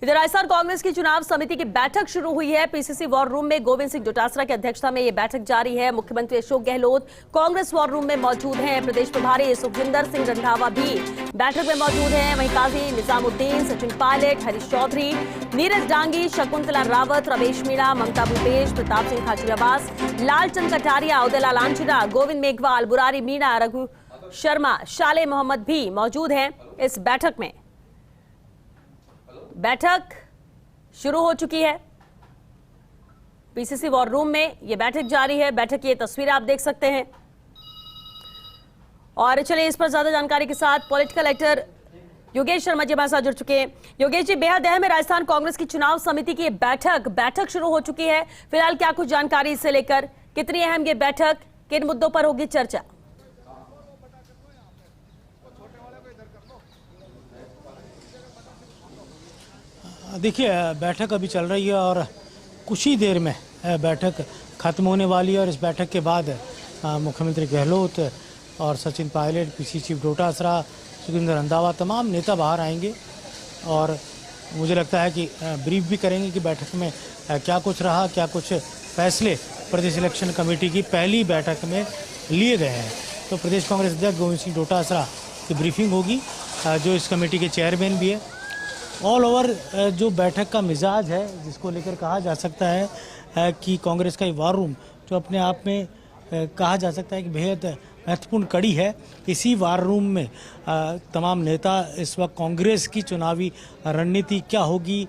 इधर राजस्थान कांग्रेस की चुनाव समिति की बैठक शुरू हुई है। पीसीसी वॉर रूम में गोविंद सिंह डोटासरा की अध्यक्षता में यह बैठक जारी है। मुख्यमंत्री अशोक गहलोत कांग्रेस वॉर रूम में मौजूद हैं। प्रदेश प्रभारी सुखविंदर सिंह रंधावा भी बैठक में मौजूद हैं। वहीं काजी निजामुद्दीन, सचिन पायलट, हरीश चौधरी, नीरज डांगी, शकुंतला रावत, रमेश मीणा, ममता भूपेश, प्रताप सिंह खाचरियावास, लालचंद कटारिया, उदयलाल आंजना, गोविंद मेघवाल, बुरारी मीणा, रघु शर्मा, शाले मोहम्मद भी मौजूद हैं इस बैठक में। बैठक शुरू हो चुकी है। पीसीसी वॉर रूम में यह बैठक जारी है। बैठक की ये तस्वीरें आप देख सकते हैं। और चलिए इस पर ज्यादा जानकारी के साथ पॉलिटिकल एक्टर योगेश शर्मा जी हमारे साथ जुड़ चुके हैं। योगेश जी, बेहद अहम है राजस्थान कांग्रेस की चुनाव समिति की बैठक शुरू हो चुकी है। फिलहाल क्या कुछ जानकारी इसे लेकर, कितनी अहम ये बैठक, किन मुद्दों पर होगी चर्चा? देखिए, बैठक अभी चल रही है और कुछ ही देर में बैठक खत्म होने वाली है। और इस बैठक के बाद मुख्यमंत्री गहलोत और सचिन पायलट, पीसीसी चीफ डोटासरा, सुखविंदर रंधावा, तमाम नेता बाहर आएंगे और मुझे लगता है कि ब्रीफ भी करेंगे कि बैठक में क्या कुछ रहा, क्या कुछ फैसले प्रदेश इलेक्शन कमेटी की पहली बैठक में लिए गए हैं। तो प्रदेश कांग्रेस अध्यक्ष गोविंद सिंह डोटासरा की ब्रीफिंग होगी, जो इस कमेटी के चेयरमैन भी है। ऑल ओवर जो बैठक का मिजाज है, जिसको लेकर कहा जा सकता है कि कांग्रेस का ये वार रूम जो अपने आप में कहा जा सकता है कि बेहद महत्वपूर्ण कड़ी है। इसी वार रूम में तमाम नेता इस वक्त कांग्रेस की चुनावी रणनीति क्या होगी,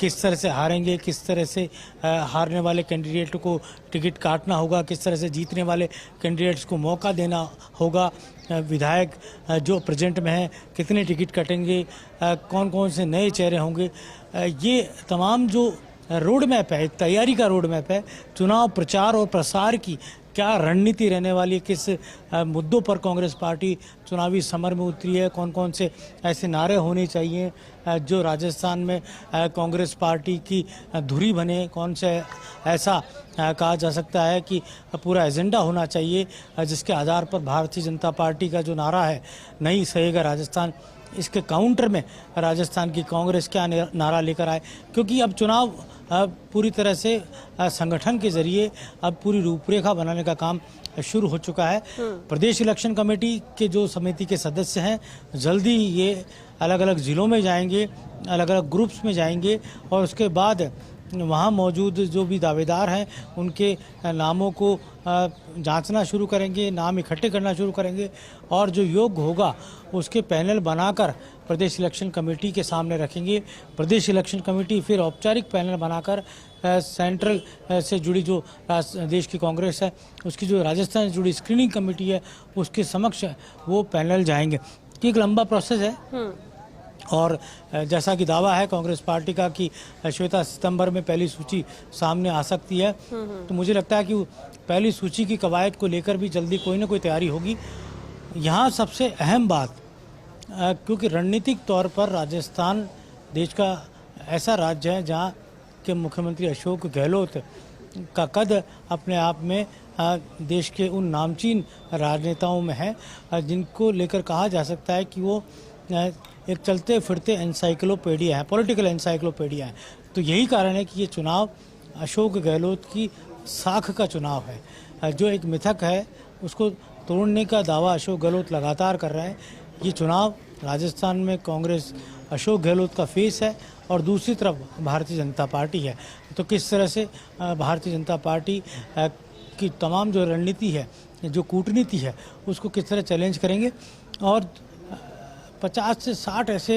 किस तरह से हारेंगे, किस तरह से हारने वाले कैंडिडेट को टिकट काटना होगा, किस तरह से जीतने वाले कैंडिडेट्स को मौका देना होगा, विधायक जो प्रेजेंट में हैं कितने टिकट कटेंगे, कौन कौन से नए चेहरे होंगे, ये तमाम जो रोड मैप है, तैयारी का रोड मैप है, चुनाव प्रचार और प्रसार की क्या रणनीति रहने वाली है, किस मुद्दों पर कांग्रेस पार्टी चुनावी समर में उतरी है, कौन कौन से ऐसे नारे होने चाहिए जो राजस्थान में कांग्रेस पार्टी की धुरी बने, कौन से ऐसा कहा जा सकता है कि पूरा एजेंडा होना चाहिए जिसके आधार पर भारतीय जनता पार्टी का जो नारा है, नहीं सहेगा राजस्थान, इसके काउंटर में राजस्थान की कांग्रेस क्या नारा लेकर आए। क्योंकि अब चुनाव पूरी तरह से संगठन के जरिए अब पूरी रूपरेखा बनाने का काम शुरू हो चुका है। प्रदेश इलेक्शन कमेटी के जो समिति के सदस्य हैं जल्दी ये अलग अलग ज़िलों में जाएंगे, अलग अलग ग्रुप्स में जाएंगे और उसके बाद वहाँ मौजूद जो भी दावेदार हैं उनके नामों को जांचना शुरू करेंगे, नाम इकट्ठे करना शुरू करेंगे और जो योग्य होगा उसके पैनल बनाकर प्रदेश इलेक्शन कमेटी के सामने रखेंगे। प्रदेश इलेक्शन कमेटी फिर औपचारिक पैनल बनाकर सेंट्रल से जुड़ी जो देश की कांग्रेस है उसकी जो राजस्थान से जुड़ी स्क्रीनिंग कमेटी है उसके समक्ष वो पैनल जाएंगे। एक लंबा प्रोसेस है और जैसा कि दावा है कांग्रेस पार्टी का कि श्वेता सितंबर में पहली सूची सामने आ सकती है, तो मुझे लगता है कि पहली सूची की कवायद को लेकर भी जल्दी कोई ना कोई तैयारी होगी। यहाँ सबसे अहम बात, क्योंकि रणनीतिक तौर पर राजस्थान देश का ऐसा राज्य है जहाँ के मुख्यमंत्री अशोक गहलोत का कद अपने आप में देश के उन नामचीन राजनेताओं में है जिनको लेकर कहा जा सकता है कि वो एक चलते फिरते एनसाइक्लोपीडिया है, पॉलिटिकल एनसाइक्लोपीडिया है। तो यही कारण है कि ये चुनाव अशोक गहलोत की साख का चुनाव है। जो एक मिथक है उसको तोड़ने का दावा अशोक गहलोत लगातार कर रहे हैं। ये चुनाव राजस्थान में कांग्रेस अशोक गहलोत का फेस है और दूसरी तरफ भारतीय जनता पार्टी है। तो किस तरह से भारतीय जनता पार्टी की तमाम जो रणनीति है, जो कूटनीति है, उसको किस तरह चैलेंज करेंगे। और 50 से 60 ऐसे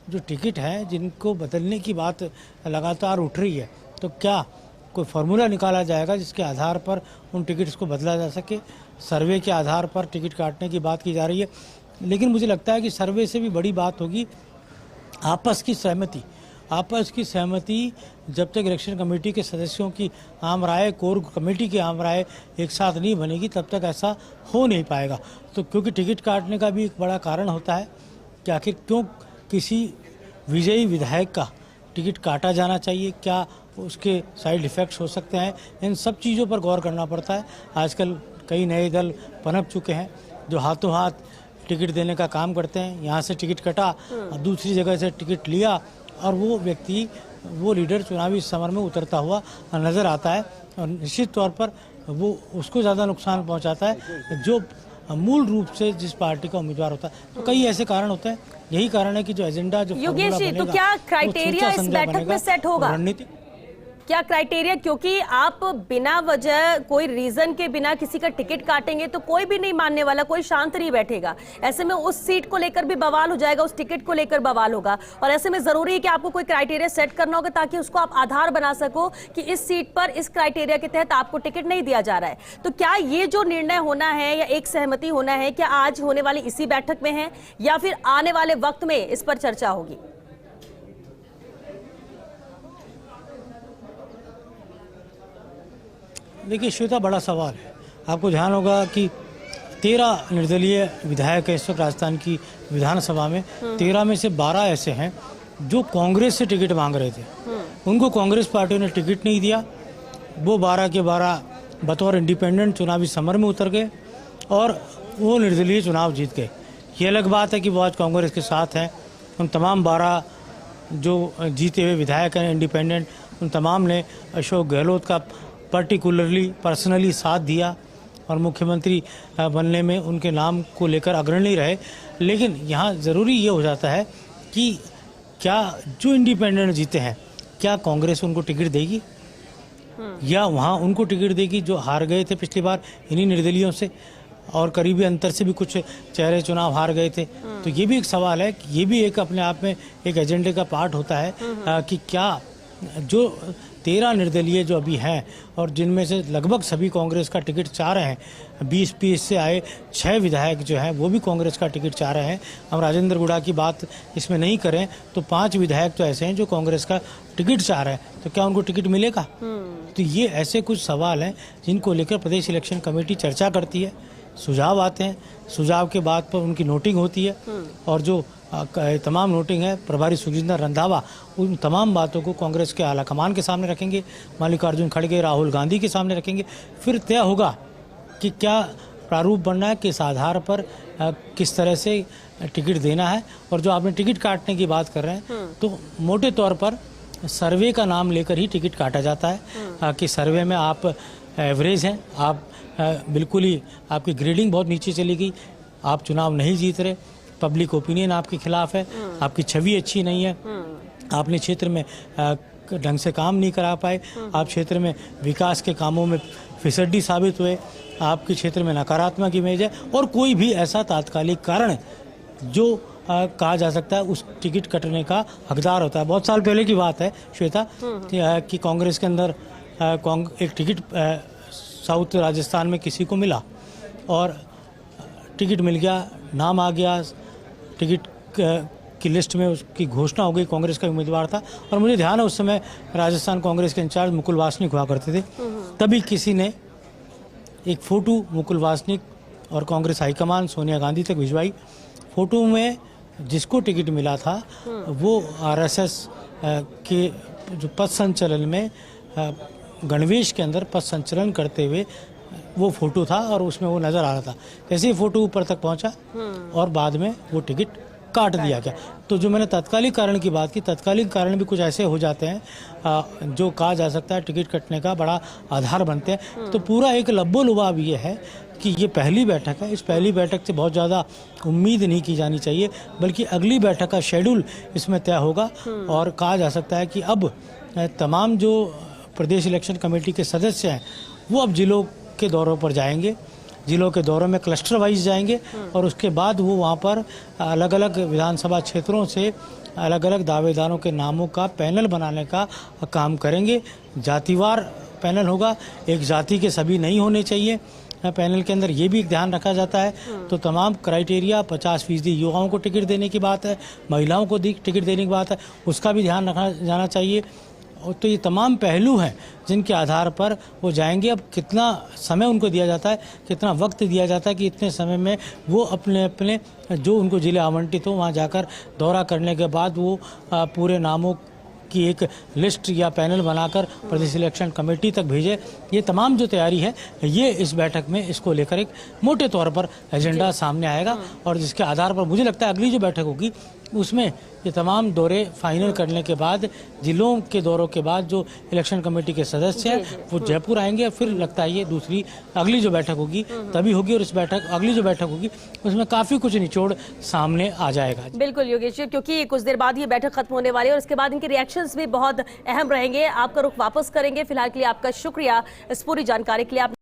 जो टिकट हैं जिनको बदलने की बात लगातार उठ रही है, तो क्या कोई फार्मूला निकाला जाएगा जिसके आधार पर उन टिकट्स को बदला जा सके। सर्वे के आधार पर टिकट काटने की बात की जा रही है, लेकिन मुझे लगता है कि सर्वे से भी बड़ी बात होगी आपस की सहमति। आपस की सहमति जब तक इलेक्शन कमेटी के सदस्यों की आम राय, कोर कमेटी की आम राय एक साथ नहीं बनेगी, तब तक ऐसा हो नहीं पाएगा। तो क्योंकि टिकट काटने का भी एक बड़ा कारण होता है कि आखिर क्यों किसी विजयी विधायक का टिकट काटा जाना चाहिए, क्या उसके साइड इफ़ेक्ट्स हो सकते हैं, इन सब चीज़ों पर गौर करना पड़ता है। आजकल कई नए दल पनप चुके हैं जो हाथों हाथ टिकट देने का काम करते हैं। यहाँ से टिकट कटा, दूसरी जगह से टिकट लिया और वो व्यक्ति, वो लीडर चुनावी समर में उतरता हुआ नज़र आता है और निश्चित तौर पर वो उसको ज़्यादा नुकसान पहुंचाता है जो मूल रूप से जिस पार्टी का उम्मीदवार होता है। तो कई ऐसे कारण होते हैं, यही कारण है कि जो एजेंडा, जो योगेश जी, तो क्या क्राइटेरिया इस बैठक में सेट होगा? रणनीति क्या क्राइटेरिया, क्योंकि आप बिना वजह कोई रीजन के बिना किसी का टिकट काटेंगे तो कोई भी नहीं मानने वाला, कोई शांत नहीं बैठेगा। ऐसे में उस सीट को लेकर भी बवाल हो जाएगा, उस टिकट को लेकर बवाल होगा, और ऐसे में जरूरी है कि आपको कोई क्राइटेरिया सेट करना होगा ताकि उसको आप आधार बना सको कि इस सीट पर इस क्राइटेरिया के तहत आपको टिकट नहीं दिया जा रहा है। तो क्या ये जो निर्णय होना है या एक सहमति होना है, क्या आज होने वाली इसी बैठक में है या फिर आने वाले वक्त में इस पर चर्चा होगी? देखिए श्वेता, बड़ा सवाल है। आपको ध्यान होगा कि 13 निर्दलीय विधायक है इस वक्त राजस्थान की विधानसभा में। 13 में से 12 ऐसे हैं जो कांग्रेस से टिकट मांग रहे थे, उनको कांग्रेस पार्टी ने टिकट नहीं दिया। वो 12 के 12 बतौर इंडिपेंडेंट चुनावी समर में उतर गए और वो निर्दलीय चुनाव जीत गए। ये अलग बात है कि वो आज कांग्रेस के साथ हैं। उन तमाम 12 जो जीते हुए विधायक हैं इंडिपेंडेंट, उन तमाम ने अशोक गहलोत का पर्टिकुलरली पर्सनली साथ दिया और मुख्यमंत्री बनने में उनके नाम को लेकर अग्रणी रहे। लेकिन यहाँ ज़रूरी ये हो जाता है कि क्या जो इंडिपेंडेंट जीते हैं, क्या कांग्रेस उनको टिकट देगी या वहाँ उनको टिकट देगी जो हार गए थे पिछली बार इन्हीं निर्दलियों से और करीबी अंतर से भी कुछ चेहरे चुनाव हार गए थे। तो ये भी एक सवाल है कि ये भी एक अपने आप में एक एजेंडे का पार्ट होता है कि क्या जो 13 निर्दलीय जो अभी हैं और जिनमें से लगभग सभी कांग्रेस का टिकट चाह रहे हैं, 20 पीस से आए 6 विधायक जो हैं वो भी कांग्रेस का टिकट चाह रहे हैं। हम राजेंद्र गुड़ा की बात इसमें नहीं करें तो 5 विधायक तो ऐसे हैं जो कांग्रेस का टिकट चाह रहे हैं। तो क्या उनको टिकट मिलेगा? तो ये ऐसे कुछ सवाल हैं जिनको लेकर प्रदेश इलेक्शन कमेटी चर्चा करती है, सुझाव आते हैं, सुझाव के बाद पर उनकी नोटिंग होती है और जो तमाम नोटिंग है प्रभारी सुखजिंदर रंधावा उन तमाम बातों को कांग्रेस के आला कमान के सामने रखेंगे, मल्लिकार्जुन खड़गे, राहुल गांधी के सामने रखेंगे। फिर तय होगा कि क्या प्रारूप बनना है, किस आधार पर किस तरह से टिकट देना है। और जो आपने टिकट काटने की बात कर रहे हैं तो मोटे तौर पर सर्वे का नाम लेकर ही टिकट काटा जाता है कि सर्वे में आप एवरेज हैं, आप बिल्कुल ही आपकी ग्रेडिंग बहुत नीचे चली गई, आप चुनाव नहीं जीत रहे, पब्लिक ओपिनियन आपके खिलाफ है, आपकी छवि अच्छी नहीं है, आपने क्षेत्र में ढंग से काम नहीं करा पाए, आप क्षेत्र में विकास के कामों में फिसड्डी साबित हुए, आपके क्षेत्र में नकारात्मक इमेज है और कोई भी ऐसा तात्कालिक कारण जो कहा जा सकता है उस टिकट कटने का हकदार होता है। बहुत साल पहले की बात है श्वेता कि कांग्रेस के अंदर एक टिकट साउथ राजस्थान में किसी को मिला और टिकट मिल गया, नाम आ गया, टिकट की लिस्ट में उसकी घोषणा हो गई, कांग्रेस का उम्मीदवार था। और मुझे ध्यान है उस समय राजस्थान कांग्रेस के इंचार्ज मुकुल वासनिक हुआ करते थे। तभी किसी ने एक फ़ोटो मुकुल वासनिक और कांग्रेस हाईकमान सोनिया गांधी तक भिजवाई। फ़ोटो में जिसको टिकट मिला था वो आरएसएस के जो पथ संचलन में गणवेश के अंदर पथ संचलन करते हुए वो फ़ोटो था और उसमें वो नज़र आ रहा था। जैसे ही फ़ोटो ऊपर तक पहुंचा और बाद में वो टिकट काट दिया गया। तो जो मैंने तत्कालिक कारण की बात की, तत्कालिक कारण भी कुछ ऐसे हो जाते हैं जो कहा जा सकता है टिकट कटने का बड़ा आधार बनते हैं। तो पूरा एक लब्बो लुबाब ये है कि ये पहली बैठक है, इस पहली बैठक से बहुत ज़्यादा उम्मीद नहीं की जानी चाहिए, बल्कि अगली बैठक का शेड्यूल इसमें तय होगा। और कहा जा सकता है कि अब तमाम जो प्रदेश इलेक्शन कमेटी के सदस्य हैं वो अब जिलों के दौरों पर जाएंगे, जिलों के दौरों में क्लस्टर वाइज जाएंगे और उसके बाद वो वहाँ पर अलग अलग विधानसभा क्षेत्रों से अलग अलग दावेदारों के नामों का पैनल बनाने का काम करेंगे। जातिवार पैनल होगा, एक जाति के सभी नहीं होने चाहिए पैनल के अंदर, ये भी एक ध्यान रखा जाता है। तो तमाम क्राइटेरिया 50% युवाओं को टिकट देने की बात है, महिलाओं को टिकट देने की बात है, उसका भी ध्यान रखा जाना चाहिए। और तो ये तमाम पहलू हैं जिनके आधार पर वो जाएंगे। अब कितना समय उनको दिया जाता है, कितना वक्त दिया जाता है कि इतने समय में वो अपने अपने जो उनको जिले आवंटित हो वहाँ जाकर दौरा करने के बाद वो पूरे नामों की एक लिस्ट या पैनल बनाकर प्रदेश इलेक्शन कमेटी तक भेजे। ये तमाम जो तैयारी है ये इस बैठक में इसको लेकर एक मोटे तौर पर एजेंडा सामने आएगा और जिसके आधार पर मुझे लगता है अगली जो बैठक होगी उसमें ये तमाम दौरे फाइनल करने के बाद, जिलों के दौरों के बाद जो इलेक्शन कमेटी के सदस्य हैं वो जयपुर आएंगे। फिर लगता है ये दूसरी अगली जो बैठक होगी तभी होगी, और इस अगली जो बैठक होगी उसमें काफ़ी कुछ निचोड़ सामने आ जाएगा। बिल्कुल योगेश जी, क्योंकि कुछ देर बाद ये बैठक खत्म होने वाली है और उसके बाद इनके रिएक्शंस भी बहुत अहम रहेंगे। आपका रुख वापस करेंगे। फिलहाल के लिए आपका शुक्रिया इस पूरी जानकारी के लिए।